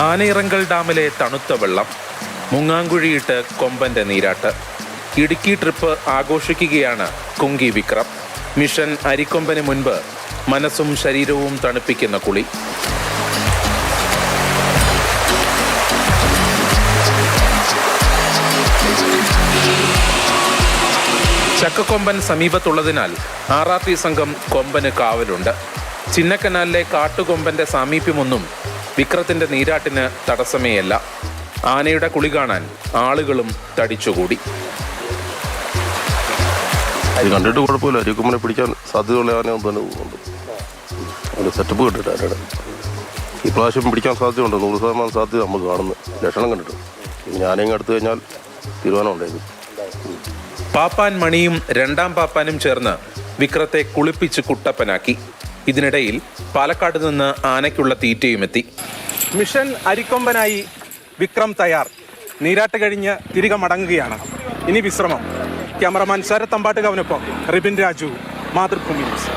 ആനയിറങ്കൽ ഡാമിലെ തണുത്ത വെള്ളം, മുങ്ങാങ്കുഴിയിട്ട് കൊമ്പന്റെ നീരാട്ട്. ഇടുക്കി ട്രിപ്പ് ആഘോഷിക്കുകയാണ് കുങ്കി വിക്രം. മിഷൻ അരിക്കൊമ്പന് മുൻപ് മനസ്സും ശരീരവും തണുപ്പിക്കുന്ന കുളി. ചക്കക്കൊമ്പൻ സമീപത്തുള്ളതിനാൽ RRT സംഘം കൊമ്പന് കാവലുണ്ട്. ചിന്നക്കനാലിലെ കാട്ടുകൊമ്പന്റെ സാമീപ്യമൊന്നും വിക്രത്തിന്റെ നീരാട്ടിന് തടസ്സമേയല്ല. ആനയുടെ കുളി കാണാൻ ആളുകളും തടിച്ചുകൂടി. ഇത് കണ്ടിട്ട് കുഴപ്പമില്ല. അരിക്കൊമ്പനെ പിടിക്കാൻ സാധ്യതയുള്ള ആനയും തന്നെ പോകുന്നുണ്ട്. ഒരു സെറ്റപ്പ് കണ്ടിട്ട് ആനയുടെ ഈ പ്രാവശ്യം പിടിക്കാൻ സാധ്യതയുണ്ട്. 100% സാധ്യത നമുക്ക് കാണുന്നു. ലക്ഷണം കണ്ടിട്ട് ഇനി ആനയും അടുത്ത് കഴിഞ്ഞാൽ തീരുമാനം ഉണ്ടായിരുന്നു. പാപ്പാൻ മണിയും രണ്ടാം പാപ്പാനും ചേർന്ന് വിക്രത്തെ കുളിപ്പിച്ച് കുട്ടപ്പനാക്കി. ഇതിനിടയിൽ പാലക്കാട് നിന്ന് ആനയ്ക്കുള്ള തീറ്റയും എത്തി. മിഷൻ അരിക്കൊമ്പനായി വിക്രം തയ്യാർ. നീരാട്ട് കഴിഞ്ഞ് തിരികെ മടങ്ങുകയാണ്. ഇനി വിശ്രമം. ക്യാമറമാൻ ശരത് തമ്പാട്ടുകാവിനൊപ്പം റിബിൻ രാജു, മാതൃഭൂമി ന്യൂസ്.